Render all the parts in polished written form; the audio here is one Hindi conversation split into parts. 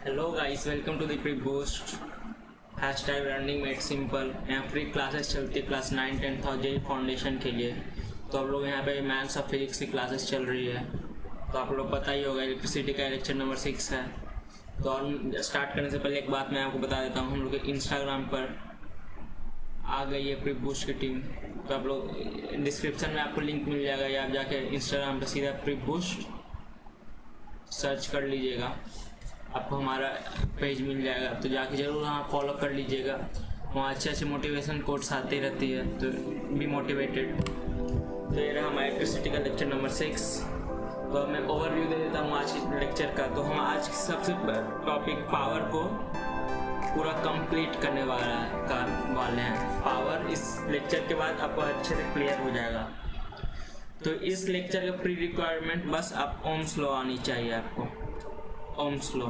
Hello guys, welcome to the pre boost hashtag running made simple. यहाँ फ्री क्लासेस चलती है क्लास 9, 10th और जेई फाउंडेशन के लिए। तो आप लोग यहाँ पे मैथ्स और फिजिक्स की क्लासेस चल रही है। तो आप लोग पता ही होगा इलेक्ट्रिसिटी का लेक्चर नंबर 6 है। तो और स्टार्ट करने से पहले एक बात मैं आपको बता देता हूँ, हम लोग के इंस्टाग्राम पर आ गई है प्री बूस्ट की टीम। तो आप लोग डिस्क्रिप्शन में आपको लिंक मिल जाएगा, या आप जाके इंस्टाग्राम पर सीधा प्री बूस्ट सर्च कर लीजिएगा, आपको हमारा पेज मिल जाएगा। तो जाके ज़रूर वहाँ फॉलो कर लीजिएगा, वहाँ अच्छे अच्छे मोटिवेशन कोट्स आती रहती है, तो बी मोटिवेटेड। तो ये रहा हमारा इलेक्ट्रिसिटी का लेक्चर नंबर 6। तो अब मैं ओवरव्यू दे देता हूँ आज के लेक्चर का। तो हम आज सबसे टॉपिक पावर को पूरा कंप्लीट करने वाले हैं। पावर इस लेक्चर के बाद आपको अच्छे से क्लियर हो जाएगा। तो इस लेक्चर का प्री रिक्वायरमेंट बस आप ओम्स लॉ आनी चाहिए आपको। ओम्स लॉ,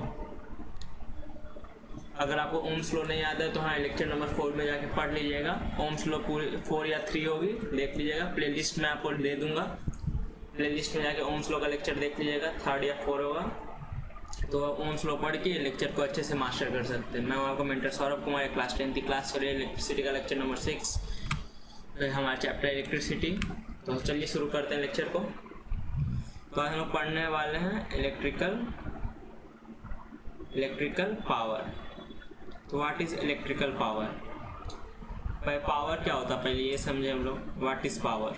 अगर आपको ओम्स लॉ नहीं आता है तो हाँ लेक्चर नंबर 4 में जाके पढ़ लीजिएगा। ओम्स लॉ पूरी 4 या 3 होगी, देख लीजिएगा। प्लेलिस्ट में आपको दे दूंगा, प्लेलिस्ट में जाके ओम्स लॉ का लेक्चर देख लीजिएगा, 3rd या 4 होगा। तो ओम्स लॉ पढ़ के लेक्चर को अच्छे से मास्टर कर सकते हैं। मैं आपको मेंटर सौरभ कुमार, क्लास 10 की क्लास चल रही है इलेक्ट्रिसिटी का लेक्चर नंबर 6, हमारा चैप्टर इलेक्ट्रिसिटी। तो चलिए शुरू करते हैं लेक्चर को। तो आज हम लोग पढ़ने वाले हैं इलेक्ट्रिकल पावर। तो what is electrical power? Power क्या होता है पहले ये समझे हम लोग। What is power?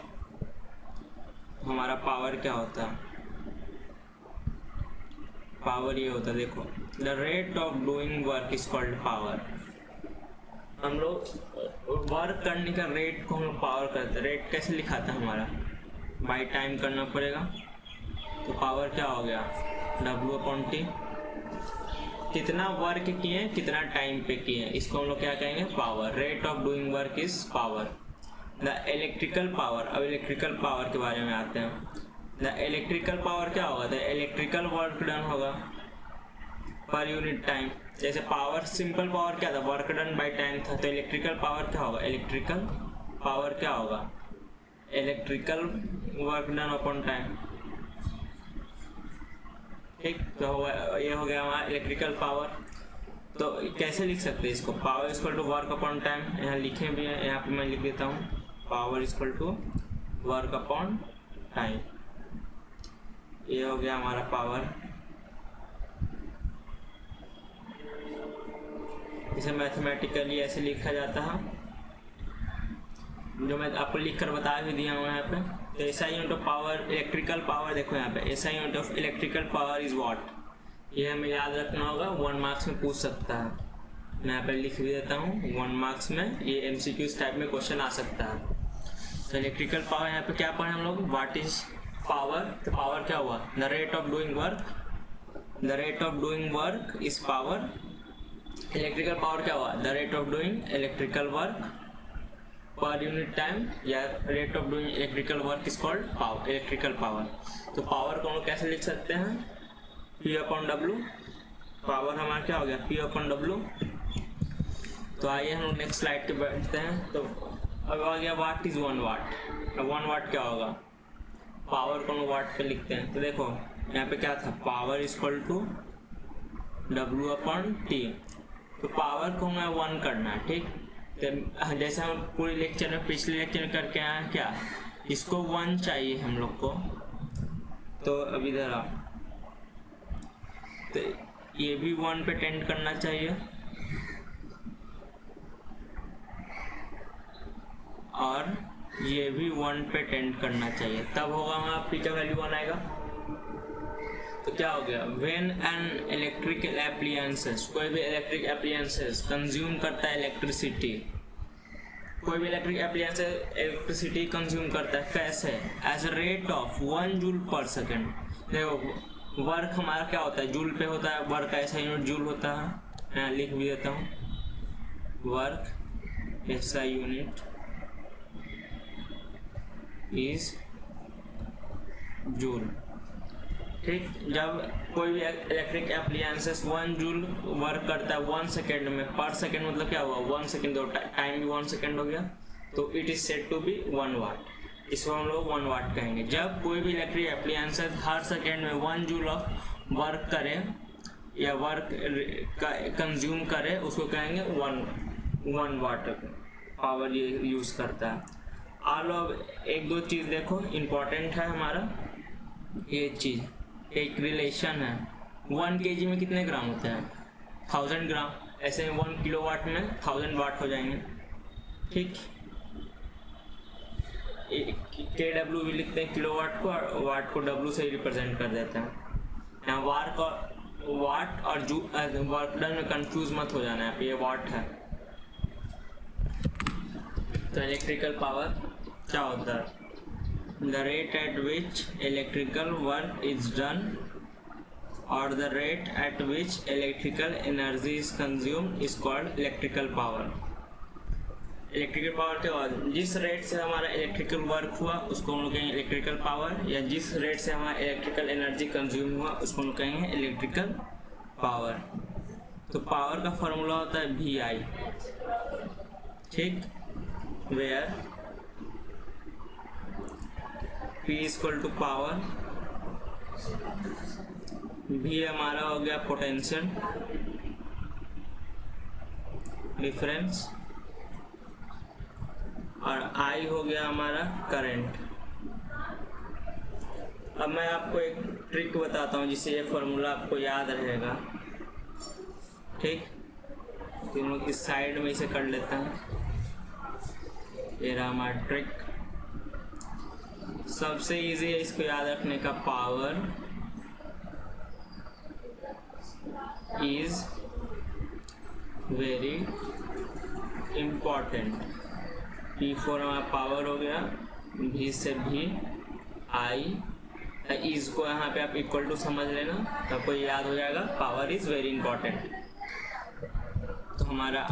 हमारा पावर क्या होता है? पावर ये होता है, देखो, the rate of doing work is called power. हम लोग वर्क करने का रेट को हम लोग पावर करते हैं। रेट कैसे लिखाता है हमारा? बाय टाइम करना पड़ेगा। तो पावर क्या हो गया? W/T। कितना वर्क किए, कितना टाइम पे किए, इसको हम लोग क्या कहेंगे? Power. Rate of doing work is power. The electrical power, अब इलेक्ट्रिकल पावर के बारे में आते हैं। द इलेक्ट्रिकल पावर क्या होगा? द इलेक्ट्रिकल वर्क डन होगा पर यूनिट टाइम। जैसे पावर, सिंपल पावर क्या था? वर्क डन बाय टाइम था। तो इलेक्ट्रिकल पावर क्या होगा? इलेक्ट्रिकल पावर क्या होगा? Electrical work done upon time. ठीक, तो ये हो गया हमारा इलेक्ट्रिकल पावर। तो कैसे लिख सकते हैं इसको? Power equal to work upon time. यहाँ लिखे भी है, यहाँ पे मैं लिख देता हूँ, power equal to work upon time. ये हो गया हमारा पावर। इसे मैथमेटिकली ऐसे लिखा जाता है, जो मैं आपको लिख कर बता भी दिया हूँ यहाँ पे। तो SI unit of power, electrical power, देखो यहाँ पे SI unit of electrical power is what. ये हमें याद रखना होगा, 1 मार्क्स में पूछ सकता है। मैं यहाँ पे लिख भी देता हूँ, 1 मार्क्स में ये एमसीक्यूज टाइप में क्वेश्चन आ सकता है। तो इलेक्ट्रिकल पावर यहाँ पे क्या पढ़े हम लोग? What is power? तो पावर क्या हुआ? The rate of doing work. The rate of doing work is power. Electrical power क्या हुआ? The rate of doing electrical work per unit time, या rate of doing electrical work is called power, electrical power. तो पावर को हम लोग कैसे लिख सकते हैं? P/W। पावर हमारा क्या हो गया? P/W। तो आइए हम लोग नेक्स्ट स्लाइड पे बैठते हैं। तो अब आ गया व्हाट इज 1 वाट। अब 1 वाट क्या होगा? पावर को हम लोग वाट पे लिखते हैं। तो देखो यहाँ पे क्या था? Power equal to W/T। तो पावर को हमें 1 करना है, ठीक। जैसे हम पूरे लेक्चर में, पिछले लेक्चर में करके आए हैं, क्या इसको 1 चाहिए हम लोग को। तो अब इधर आओ, तो ये भी 1 पे टेंड करना चाहिए, और ये भी 1 पे टेंड करना चाहिए, तब होगा हमारा पी का वैल्यू 1 आएगा। तो क्या हो गया? व्हेन एन इलेक्ट्रिकल एप्लियंसेस, कोई भी इलेक्ट्रिक एप्लियंसेस कंज्यूम करता है इलेक्ट्रिसिटी, कोई भी इलेक्ट्रिक एप्लियंसेस इलेक्ट्रिसिटी कंज्यूम करता है, कैसे? As a rate of 1 joule per second. देखो वर्क हमारा क्या होता है? जूल पे होता है। वर्क का ऐसा यूनिट जूल होता है, मैं लिख भी देता हूँ, वर्क ऐसा यूनिट इज जूल, ठीक। जब कोई भी इलेक्ट्रिक एप्लियंसेस 1 जूल वर्क करता है 1 सेकेंड में, पर सेकेंड मतलब क्या हुआ? 1 सेकेंड, टाइम भी 1 सेकेंड हो गया, तो it is said to be 1 watt. इसको हम लोग 1 वाट कहेंगे। जब कोई भी इलेक्ट्रिक एप्लियंसेस हर सेकेंड में 1 जूल ऑफ वर्क करें, या वर्क कंज्यूम करे उसको कहेंगे 1 वाट पावर ये यूज़ करता है। ऑल ऑफ एक दो चीज़ देखो इम्पोर्टेंट है हमारा, ये चीज़ एक रिलेशन है। 1 kg में कितने ग्राम होते हैं? 1000 ग्राम। ऐसे 1 किलोवाट में 1000 वाट हो जाएंगे। ठीक, KW भी लिखते हैं किलोवाट को, और वाट को W से रिप्रेजेंट कर देते हैं। यहाँ वाट और वर्क डन में कंफ्यूज मत हो जाना है, ये वाट है। तो इलेक्ट्रिकल पावर क्या होता है? The rate at which electrical work is done और the rate at which electrical energy is consumed is called electrical power. Electrical power के बाद जिस रेट से हमारा इलेक्ट्रिकल वर्क हुआ उसको हम लोग कहेंगे इलेक्ट्रिकल पावर, या जिस रेट से हमारा इलेक्ट्रिकल एनर्जी कंज्यूम हुआ उसको हम लोग कहेंगे इलेक्ट्रिकल पावर। तो पावर का फॉर्मूला होता है VI, ठीक, where P equal to power, V हमारा हो गया पोटेंशियल डिफरेंस, और I हो गया हमारा करंट। अब मैं आपको एक ट्रिक बताता हूँ जिससे ये फॉर्मूला आपको याद रहेगा। ठीक, तो हम लोग इस साइड में इसे कर लेते हैं। ये रहा हमारा ट्रिक। सबसे इजी है इसको याद रखने का, power is very important. P4 हमारा पावर हो गया, V से भी I, इज को यहाँ पे आप इक्वल टू समझ लेना तो आपको याद हो जाएगा, पावर इज वेरी इंपॉर्टेंट। तो हमारा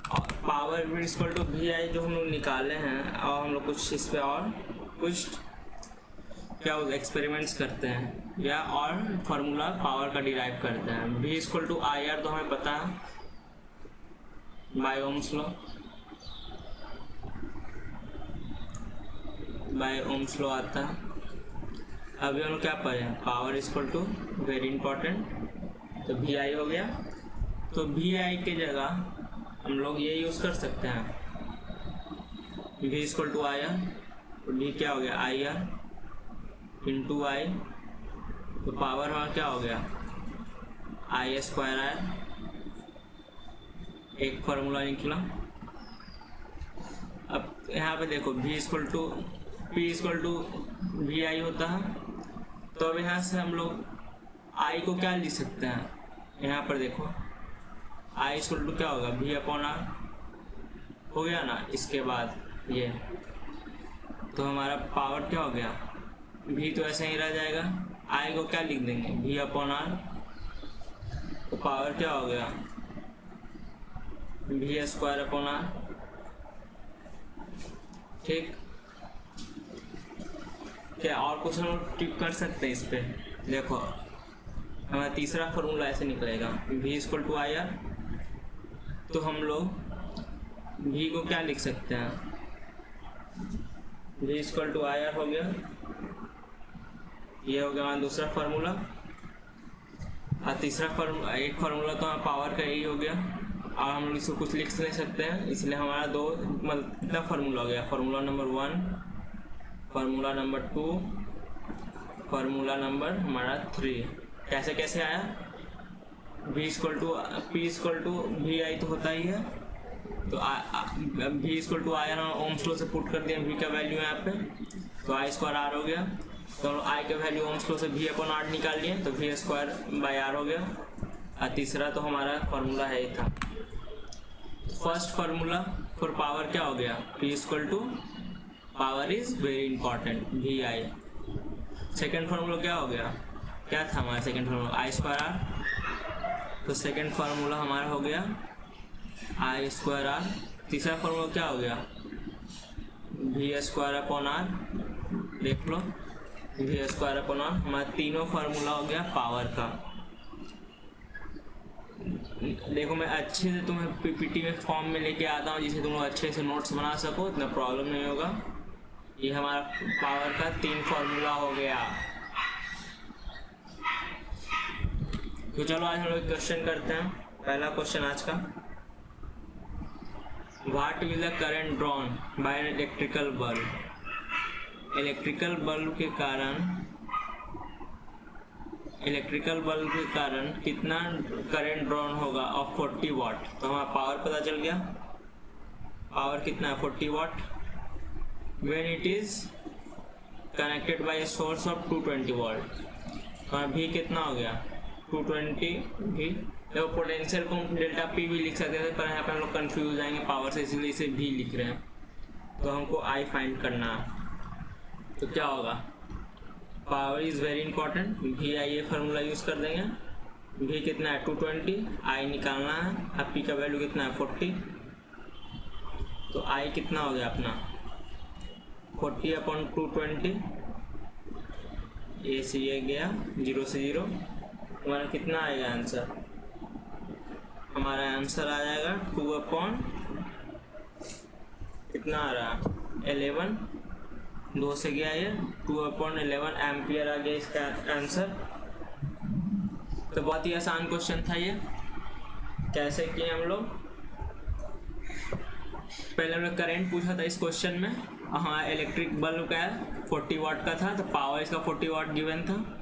पावर इक्वल टू VI जो हम लोग निकाले हैं, और हम लोग कुछ इस पे और कुछ क्या एक्सपेरिमेंट्स करते हैं या और फार्मूला पावर का डिराइव करते हैं। V इक्वल टू IR तो हमें पता है by Ohm's law, by Ohm's law आता है। अभी हम लोग क्या पढ़े हैं, power equal to very important, तो VI हो गया। तो VI के जगह हम लोग ये यूज़ कर सकते हैं, V इक्वल टू IR, तो V क्या हो गया IR इंटू I, तो पावर हमारा क्या हो गया I स्क्वायर आर, एक फार्मूला निकला। अब यहाँ पे देखो V equal to P equal to VI होता है, तो अब यहाँ से हम लोग I को क्या लिख सकते हैं, यहाँ पर देखो I इक्वल टू क्या होगा V अपॉन R हो गया ना। इसके बाद ये तो हमारा पावर क्या हो गया, V तो ऐसे ही रह जाएगा, I को क्या लिख देंगे V अपॉन R, तो पावर क्या हो गया V स्क्वायर अपॉन R। ठीक, क्या और कुछ हम लोग टिप कर सकते हैं इस पे? देखो हमारा तीसरा फॉर्मूला ऐसे निकलेगा, V इक्वल टू IR, तो हम लोग V को क्या लिख सकते हैं, V इक्वल टू IR हो गया, ये हो गया हमारा दूसरा फार्मूला। और तीसरा फार्मूला, एक फार्मूला तो हमारा पावर का यही हो गया, और हम लोग इसको कुछ लिख नहीं सकते हैं, इसलिए हमारा दो मतलब कितना फार्मूला हो गया, formula number 1, formula number 2, formula number हमारा 3। कैसे कैसे आया, V equal to P equal to VI तो होता ही है, तो V equal to IR Ohm's law से पुट कर दिया, V का वैल्यू यहाँ पे, तो I स्क्वायर R हो गया। तो I का वैल्यू ओम्स लॉ से V अपॉन R निकाल लिए, तो V स्क्वायर बाई R हो गया। और तीसरा तो हमारा फार्मूला है ही था। फर्स्ट फार्मूला फॉर पावर क्या हो गया, P equal to power is very important VI। Second formula क्या हो गया, क्या था हमारा second formula I square R, तो सेकेंड फार्मूला हमारा हो गया I स्क्वायर R। तीसरा फार्मूला क्या हो गया V स्क्वायर अपॉन R, देख लो V स्क्वायर अपॉन R। हमारा तीनों फार्मूला हो गया पावर का। देखो मैं अच्छे से तुम्हें PPT में फॉर्म में लेके आता हूँ जिसे तुम लोग अच्छे से नोट्स बना सको, इतना प्रॉब्लम नहीं होगा। ये हमारा पावर का 3 फार्मूला हो गया। तो चलो आज हम लोग क्वेश्चन करते हैं। पहला क्वेश्चन आज का, what will the current drawn by an electrical bulb. Electrical bulb के कारण कितना करंट ड्रॉन होगा ऑफ 40 वाट। तो हमारा पावर पता चल गया, पावर कितना है 40 watt. When it is connected by a source of 220 volt. तो भी कितना हो गया 220 भी। देखो पोटेंशियल को डेल्टा पी भी लिख सकते थे, पर यहाँ पे हम लोग कंफ्यूज हो जाएंगे पावर से, इसलिए इसे भी लिख रहे हैं। तो हमको आई फाइंड करना है। तो क्या होगा, पावर इज़ वेरी इंपॉर्टेंट। भी आई ये फार्मूला यूज़ कर देंगे। भी कितना है 220, आई निकालना है। अब पी का वैल्यू कितना है 40। तो आई कितना हो गया अपना 40/220। ए से ये गया 0 से 0। हमारा कितना आएगा आंसर, हमारा आंसर आ जाएगा 2 कितना आ रहा 11। 2 से गया ये 2/11 एम्पियर आ गया इसका आंसर। तो बहुत ही आसान क्वेश्चन था ये। कैसे किए हम लोग, पहले हमने करंट पूछा था इस क्वेश्चन में। हाँ, इलेक्ट्रिक बल्ब का 40 वाट का था, तो पावर इसका 40 वाट गिवन था।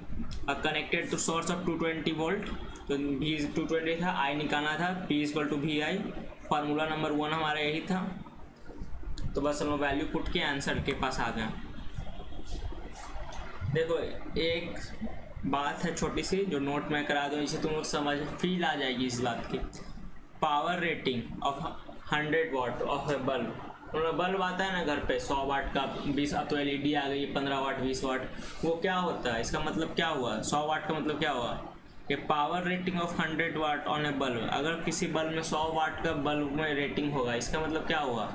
और connected to source of 220 volt, तो भी 220 था। आई निकालना था, P = VI। फार्मूला नंबर 1 हमारा यही था। तो बस हम वैल्यू पुट के आंसर के पास आ गए। देखो एक बात है छोटी सी जो नोट में करा दो, इसे तुम लोग समझ फील आ जाएगी इस बात की। Power rating of 100 watt of a bulb. Bulb आता है ना घर पे 100 वाट का, 20 तो LED आ गई 15 वाट 20 वाट। वो क्या होता है, इसका मतलब क्या हुआ, 100 वाट का मतलब क्या हुआ कि power rating of 100 watt on a bulb. अगर किसी बल्ब में 100 वाट का बल्ब में रेटिंग होगा, इसका मतलब क्या हुआ,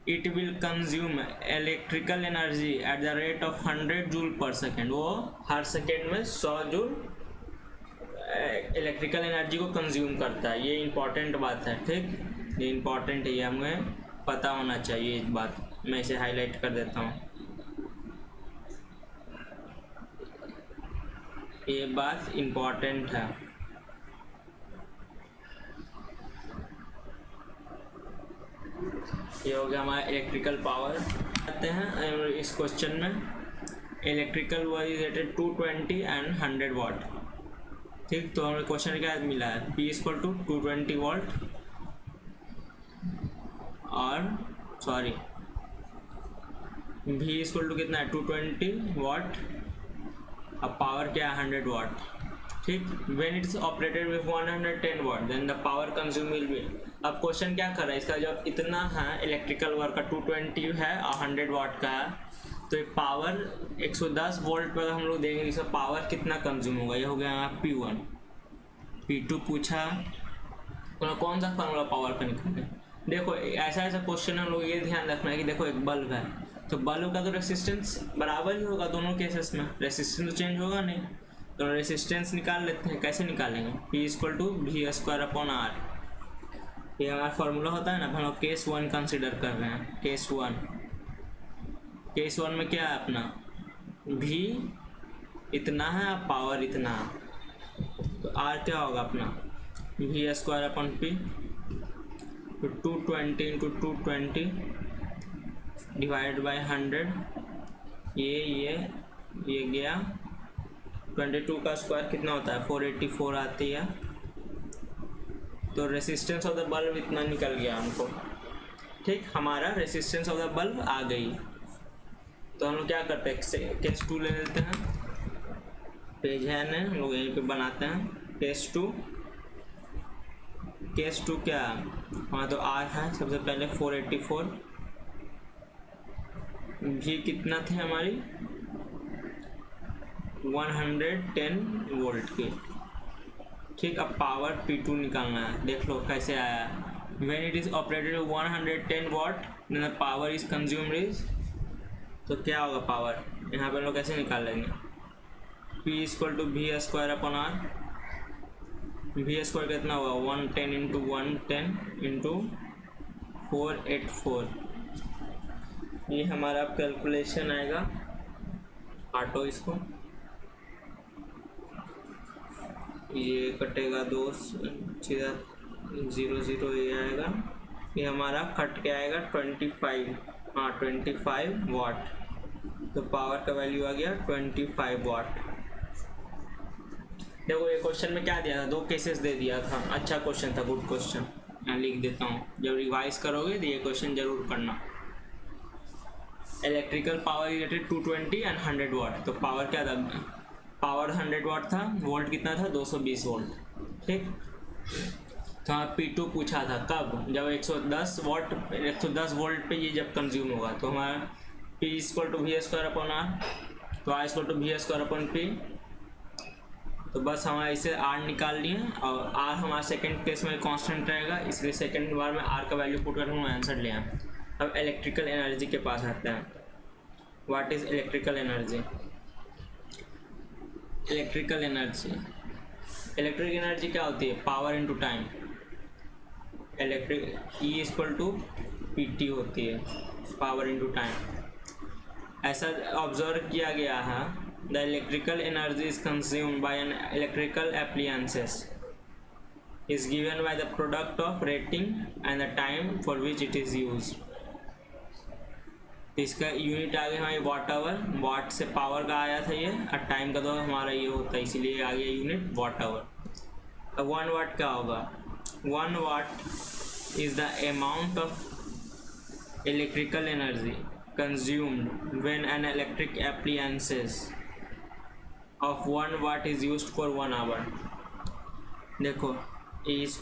it will consume electrical energy at the rate of 100 joule per second. वो हर सेकेंड में 100 जूल इलेक्ट्रिकल एनर्जी को कंज्यूम करता है। ये इंपॉर्टेंट बात है, ठीक, ये इंपॉर्टेंट है, ये हमें पता होना चाहिए इस बात। मैं इसे हाईलाइट कर देता हूँ, ये बात इंपॉर्टेंट है। ये हो गया हमारा इलेक्ट्रिकल पावर। आते हैं इस क्वेश्चन में, electrical what is rated 220 and 100 watt. ठीक, तो हमें क्वेश्चन क्या मिला है, P = 220 वोल्ट और सॉरी V = कितना है 220 वाट। अब पावर क्या है 100 वाट। ठीक, when it's operated with 110 watt then the power consume will be. अब क्वेश्चन क्या कर रहा है, इसका जब इतना है इलेक्ट्रिकल वर्क का 220 है और 100 वाट का है, तो ये पावर 110 वोल्ट पर हम लोग देंगे, इसका पावर कितना कंज्यूम होगा। ये हो गया P1। P2 पूछा कौन सा फार्मूला पावर का निकालें। देखो ऐसा क्वेश्चन हम लोग ये ध्यान रखना है कि देखो एक बल्ब है, तो बल्ब का तो रेसिस्टेंस बराबर ही होगा दोनों केसेस में, रेसिस्टेंस तो चेंज होगा नहीं। तो रेसिस्टेंस निकाल लेते हैं, कैसे निकालेंगे, P = V²/R। ये हमारा फार्मूला होता है ना। हम लोग केस 1 कंसिडर कर रहे हैं, केस 1 में क्या है अपना V इतना है, पावर इतना है, तो R क्या होगा अपना V²/P। तो 220 × 220 डिवाइड बाय 100। ये गया 22 का स्क्वायर कितना होता है 484 आती है। तो रेसिस्टेंस ऑफ द बल्ब इतना निकल गया हमको। ठीक, हमारा रेसिस्टेंस ऑफ द बल्ब आ गई। तो हम लोग क्या करते हैं, केस 2 ले लेते हैं। पेज है ना, हम लोग यहीं पे बनाते हैं केस 2। केस 2 क्या है, हाँ तो R है सबसे पहले 484। भी कितना थी हमारी 110 वोल्ट की। ठीक, अब पावर P2 निकालना है। देख लो कैसे आया, when it is operated 110 watt then the power is consumed is. तो क्या होगा पावर, यहाँ पे हम लोग कैसे निकाल लेंगे, P = V²/R। V² कितना होगा 110 × 110 × 484। ये हमारा कैलकुलेशन आएगा। काटो इसको, ये कटेगा 2 सीधा 0 0 ये आएगा, ये हमारा कट के आएगा 25, हाँ 25 वाट। तो पावर का वैल्यू आ गया 25 वाट। देखो ये क्वेश्चन में क्या दिया था, 2 केसेस दे दिया था। अच्छा क्वेश्चन था, गुड क्वेश्चन। मैं लिख देता हूँ, जब रिवाइज करोगे तो ये क्वेश्चन जरूर करना। इलेक्ट्रिकल पावर रिलेटेड 220 एंड 100 वाट। तो पावर क्या था, पावर 100 वाट था, वोल्ट कितना था 220 वोल्ट। ठीक, तो हाँ P2 पूछा था कब, जब 110 वाट 110 वोल्ट पे ये जब कंज्यूम होगा। तो हमारा P = V²/R, तो I = V²/P। तो बस हमारा इसे R निकाल लिए, और R हमारा सेकंड केस में कांस्टेंट रहेगा, इसलिए सेकंड बार में R का वैल्यू पुट करके हम आंसर ले आए। अब इलेक्ट्रिकल एनर्जी के पास आते हैं। What is electrical energy? Electrical energy क्या होती है, power into time. Electric E = PT होती है, पावर इनटू टाइम। ऐसा ऑब्जर्व किया गया है, the electrical energy is consumed by an electrical appliances is given by the product of rating and the time for which it is used। इसका यूनिट आ गया हमारी वाट आवर, वाट से पावर का आया था ये, और टाइम का तो हमारा ये होता है, इसीलिए आ गया यूनिट वाट आवर। अब 1 वाट क्या होगा? 1 watt is the amount of electrical energy consumed when an electric appliances of 1 watt is used for 1 hour. देखो E =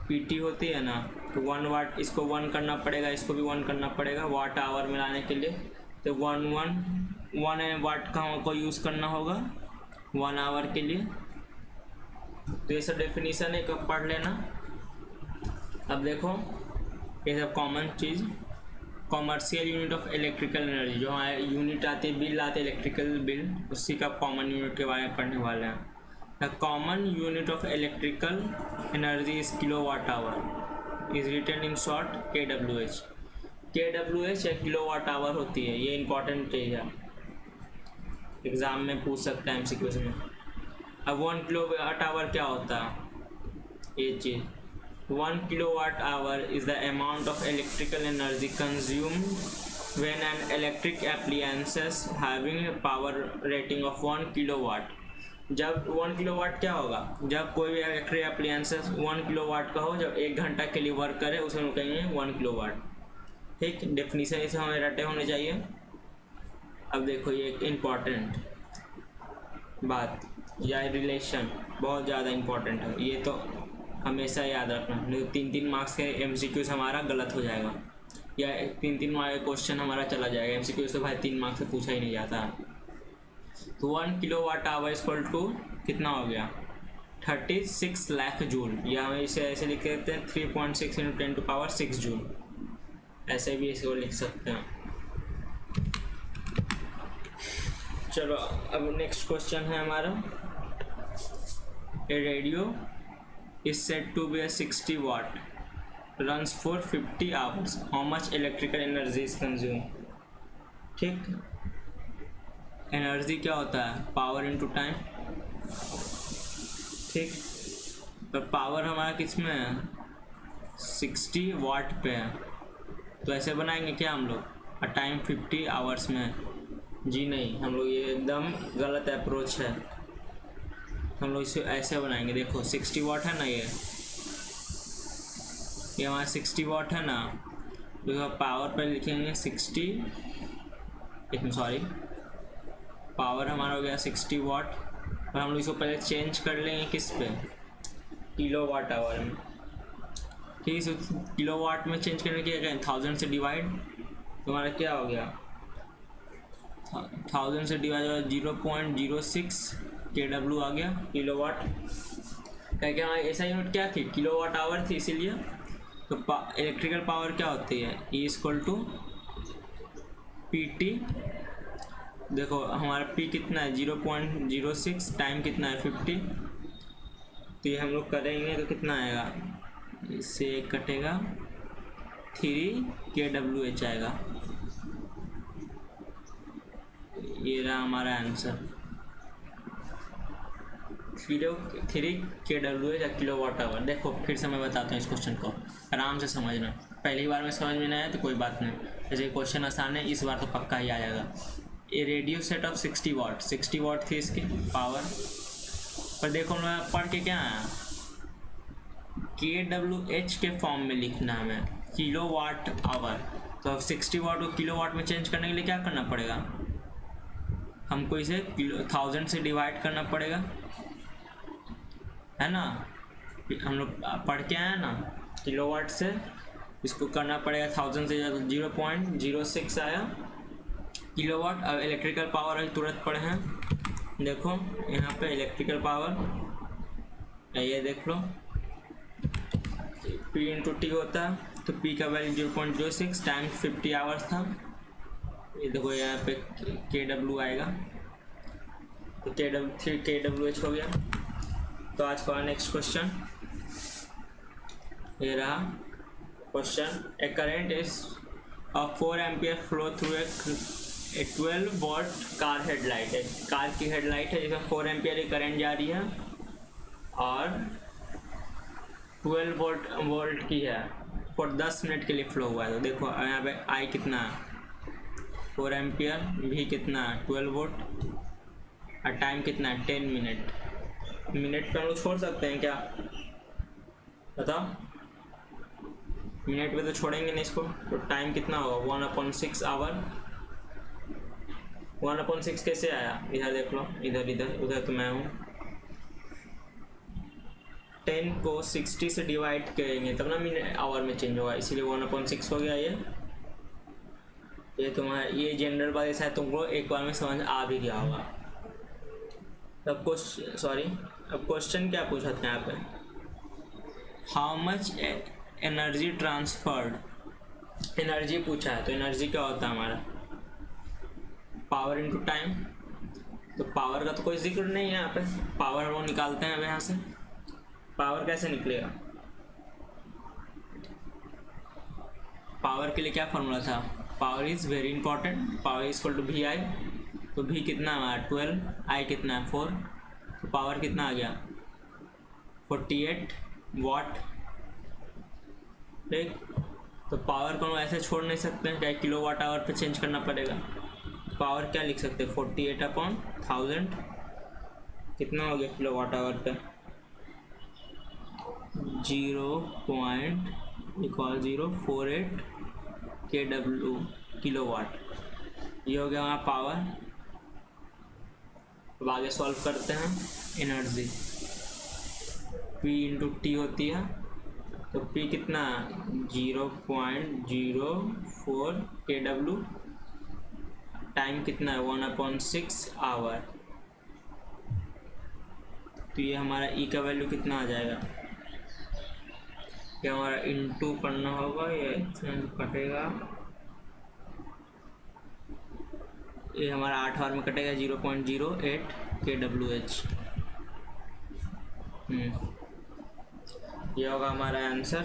PT होती है ना, तो 1 वाट, इसको 1 करना पड़ेगा, इसको भी 1 करना पड़ेगा वाट आवर में लाने के लिए। तो 1 वाट का हमको यूज़ करना होगा 1 आवर के लिए। तो ये सब डेफिनेशन है, कब पढ़ लेना। अब देखो ये सब common cheese, commercial unit of electrical energy, जो हमारे यूनिट आते हैं, बिल आते हैं इलेक्ट्रिकल बिल, उसी का कॉमन यूनिट के बारे में पढ़ने वाले हैं। The common unit of electrical energy is kilowatt hour, is written in short kWh। kWh या किलोवाट आवर होती है, ये इंपॉर्टेंट चीज़ है, एग्जाम में पूछ सकता है MCQ में। अब 1 किलोवाट आवर क्या होता है, ये चीज़ 1 kilowatt hour is the amount of electrical energy consumed when an electric appliances having power rating of 1 kilowatt. जब 1 किलोवाट क्या होगा, जब कोई भी इलेक्ट्रिक अप्लायंसेस 1 किलोवाट का हो, जब 1 घंटा के लिए वर्क करे, उसे हम कहेंगे 1 किलोवाट। ठीक, डेफिनेशन इसे हमें रटे होने चाहिए। अब देखो ये एक इम्पॉर्टेंट बात या रिलेशन बहुत ज़्यादा इम्पॉर्टेंट है, ये तो हमेशा याद रखना, नहीं तो 3-3 मार्क्स के MCQ से हमारा गलत हो जाएगा, या 3-3 मार्क्स का क्वेश्चन हमारा चला जाएगा। MCQ से भाई 3 मार्क्स से पूछा ही नहीं जाता। तो 1 किलोवाट आवर = कितना हो गया, 36 लाख जूल, या हम इसे ऐसे लिख देते हैं 3.6 × 10⁶ जूल, ऐसे भी इसको लिख सकते हैं। चलो अब नेक्स्ट क्वेश्चन है हमारा, a radio is said to be a 60 watt, runs for 50 hours, how much electrical energy is consumed। ठीक, एनर्जी क्या होता है, पावर इनटू टाइम। ठीक, तो पावर हमारा किस में है, 60 वाट पे है, तो ऐसे बनाएंगे क्या हम लोग, और टाइम 50 आवर्स में। जी नहीं, हम लोग ये एकदम गलत अप्रोच है, हम लोग इसे ऐसे बनाएंगे। देखो 60 वाट है ना, ये हमारा 60 वाट है ना, तो पावर पे लिखेंगे 60, पावर हमारा हो गया 60 वाट, और हम लोग इसको पहले चेंज कर लेंगे किस पे, किलोवाट आवर में। ठीक है, किलोवाट में चेंज करने के क्या 1000 से डिवाइड, तो हमारा क्या हो गया, 1000 से डिवाइड हो 0.06 kW आ गया किलोवाट। क्या हमारी ऐसा यूनिट क्या थी, किलोवाट आवर थी, इसीलिए। तो इलेक्ट्रिकल पावर क्या होती है, E = PT। देखो हमारा P कितना है 0.06, टाइम कितना है 50, तो ये हम लोग करेंगे तो कितना आएगा, इससे कटेगा 3 kWh आएगा। ये रहा हमारा आंसर। kWh या किलो वाट आवर। देखो फिर से मैं बताता हूँ इस क्वेश्चन को, आराम से समझना। पहली बार में समझ में नहीं आया तो कोई बात नहीं, जैसे क्वेश्चन आसान है, इस बार तो पक्का ही आ जाएगा। ए रेडियो सेट ऑफ 60 वाट, 60 वाट थी इसकी पावर। पर देखो मैं पढ़ के क्या आया, kWh के फॉर्म में लिखना है हमें, किलो वाट आवर। तो अब 60 वाट को किलो वाट में चेंज करने के लिए क्या करना पड़ेगा, हमको इसे 1000 से डिवाइड करना पड़ेगा, है ना। हम लोग पढ़ के आए ना, किलो वाट से इसको करना पड़ेगा 1000 से, 0.06 आया किलो वाट। अब इलेक्ट्रिकल पावर अभी तुरंत पढ़े हैं, देखो यहाँ पे इलेक्ट्रिकल पावर, ये देख लो P इंटू टी होता है, तो P का वैल्यू 0.06 टाइम्स 50 आवर्स था। ये देखो यहाँ पे kW आएगा, तो kWh हो गया। तो आज का नेक्स्ट क्वेश्चन ये रहा question, A current is of 4 ampere flow through a 12 volt car headlight है। कार की हेडलाइट है जिसमें 4 एम्पियर की करंट जा रही है और 12 वोल्ट की है, और 10 मिनट के लिए फ्लो हुआ है। तो देखो यहाँ पे आई कितना है 4 एम्पियर, भी कितना है 12 वोल्ट, और टाइम कितना है 10 मिनट। मिनट पे हम लोग छोड़ सकते हैं क्या, बताओ, मिनट पे तो छोड़ेंगे नहीं इसको। तो टाइम कितना होगा 1/6 आवर। 1/6 कैसे आया, इधर देख लो, इधर उधर तो मैं हूँ। 10 को 60 से डिवाइड करेंगे तब ना मिनट आवर में चेंज होगा, इसीलिए 1/6 हो गया। ये तुम्हारा ये जनरल बात ऐसा है, तुमको एक बार में समझ आ भी गया होगा। अब क्वेश्चन क्या पूछा था यहाँ पे, how much energy transferred, energy पूछा है। तो एनर्जी क्या होता है हमारा, पावर इनटू टाइम। तो पावर का तो कोई जिक्र नहीं है यहाँ पे, पावर वो निकालते हैं अब यहाँ से। पावर कैसे निकलेगा, पावर के लिए क्या फॉर्मूला था, power is very important, power is equal to V I. तो वी कितना है 12, आई कितना है 4, तो पावर कितना आ गया 48 वाट। ठीक, तो पावर को हम ऐसे छोड़ नहीं सकते हैं, क्या किलो वाट आवर पे चेंज करना पड़ेगा। पावर क्या लिख सकते हैं 48/1000, कितना हो गया किलो वाट आवर पे 0.048 kW किलो वाट। ये हो गया हमारा पावर। अब आगे सॉल्व करते हैं, एनर्जी P इंटू टी होती है, तो P कितना 0.04 kW, टाइम कितना है 1/6 आवर। तो ये हमारा E का वैल्यू कितना आ जाएगा, क्या हमारा इंटू करना होगा, ये कटेगा, ये हमारा 8 आवर में कटेगा 0.08 kWh। ये होगा हमारा आंसर।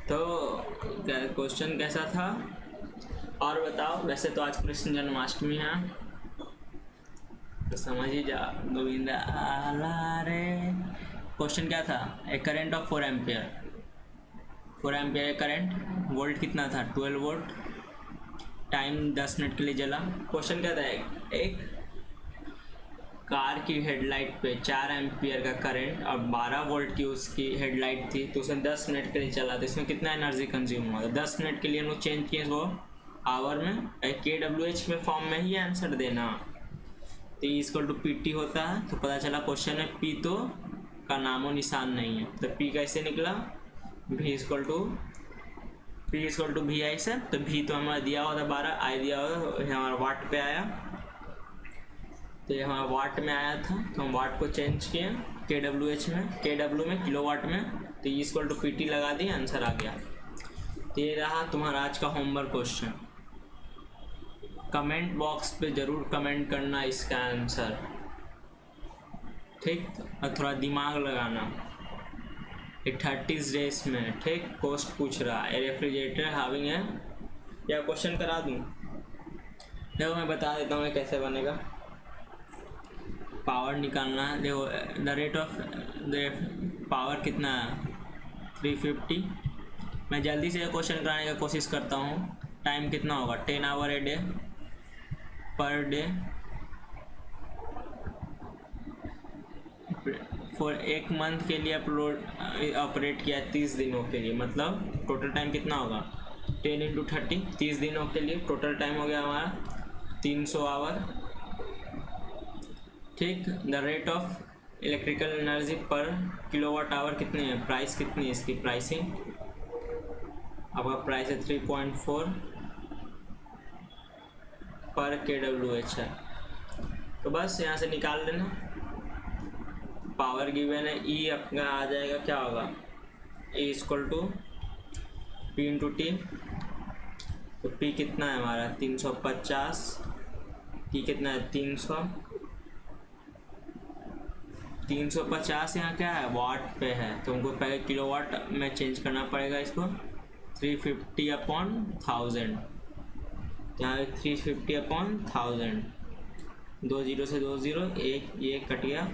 तो क्वेश्चन कैसा था और बताओ। वैसे तो आज कृष्ण जन्माष्टमी है, तो समझ ही जा, गोविंद आला रे। क्वेश्चन क्या था, a current of 4 ampere, 4 ampere current, volt कितना था 12 वोल्ट, टाइम 10 मिनट के लिए जला। क्वेश्चन क्या था, एक कार की हेडलाइट पे 4 एम्पियर का करंट और 12 वोल्ट की उसकी हेडलाइट थी, तो उसमें 10 मिनट के लिए चला, तो इसमें कितना एनर्जी कंज्यूम हुआ। तो 10 मिनट के लिए हम लोग चेंज किए वो आवर में, kWh में फॉर्म में ही आंसर देना। तो E इक्वल टू PT होता है, तो पता चला क्वेश्चन में P तो का नामो निशान नहीं है, तो P कैसे निकला, V इक्वल टू वी आई से। तो V तो हमारा दिया हुआ था 12, I दिया हुआ था, तो हमारा वाट पे आया, तो ये हमारा वाट में आया था, तो हम वाट को चेंज किए kWh में, kW में किलो वाट में, तो E इक्वल टू PT लगा दिए, आंसर आ गया। तो ये रहा तुम्हारा आज का होमवर्क क्वेश्चन। कमेंट बॉक्स पे ज़रूर कमेंट करना इसका आंसर, ठीक, और थोड़ा दिमाग लगाना। 30 डेज में, ठीक, कोस्ट पूछ रहा है, रेफ्रिजरेटर हाविंग है, या क्वेश्चन करा दूँ, देखो मैं बता देता हूँ कैसे बनेगा। पावर निकालना है। देखो the rate of the power कितना है 350। मैं जल्दी से क्वेश्चन कराने का कोशिश करता हूँ। टाइम कितना होगा 10 hour a day per day for एक मंथ के लिए ऑपरेट किया 30 दिनों के लिए, मतलब टोटल टाइम कितना होगा 10 इंटू 30 30 दिनों के लिए टोटल टाइम हो गया हमारा 300 आवर। ठीक, the rate of electrical energy पर किलोवाट आवर कितनी है, प्राइस कितनी है इसकी, प्राइसिंग आपका प्राइस है 3.4 पर kWh है। तो बस यहाँ से निकाल लेना। पावर गिवन है E आपका आ जाएगा, क्या होगा E equal to P into T. तो P कितना है हमारा 350, T कितना है 350 यहाँ क्या है वाट पे है, तो हमको पहले किलोवाट में चेंज करना पड़ेगा इसको 350 अपॉन 1000। यहाँ 350 अपॉन 1000, 2 जीरो से 2 जीरो, एक ये कट गया।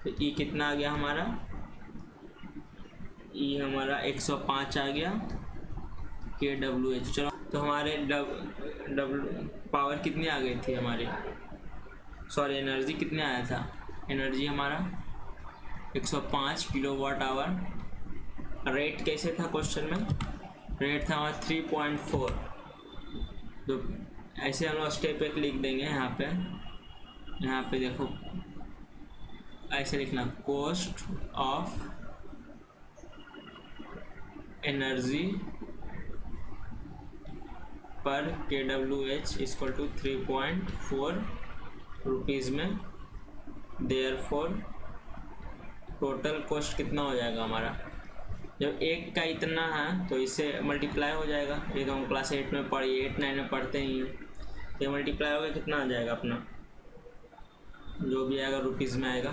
तो ई कितना आ गया हमारा, ई हमारा 105 आ गया kWh। चलो तो हमारे पावर कितनी आ गई थी हमारी, सॉरी एनर्जी कितने आया था, एनर्जी हमारा 105 किलोवाट आवर। रेट कैसे था क्वेश्चन में, रेट था हमारा 3.4। तो ऐसे हम लोग स्टेप एक लिख देंगे यहाँ पे देखो ऐसे लिखना, कॉस्ट ऑफ एनर्जी पर kWh इक्वल टू 3.4 रुपीज़ में। देयरफॉर टोटल कॉस्ट कितना हो जाएगा हमारा, जब एक का इतना है तो इससे मल्टीप्लाई हो जाएगा। एक हम क्लास 8 में पढ़िए 8 9 में पढ़ते ही, ये मल्टीप्लाई होगा कितना आ जाएगा अपना, जो भी आएगा रुपीज़ में आएगा।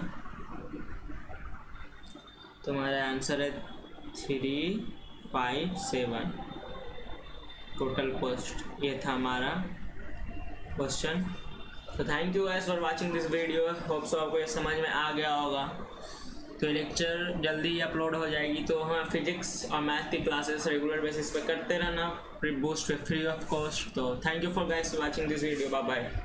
तो हमारा आंसर है 357 टोटल कॉस्ट। ये था हमारा क्वेश्चन। तो thank you guys for watching this video. Hope so आपको ये समझ में आ गया होगा। तो लेक्चर जल्दी ही अपलोड हो जाएगी। तो हमें फिजिक्स और मैथ की क्लासेस रेगुलर बेसिस पे करते रहना, फ्री बूस्ट पे फ्री ऑफ कॉस्ट। तो thank you for guys watching this video. Bye bye.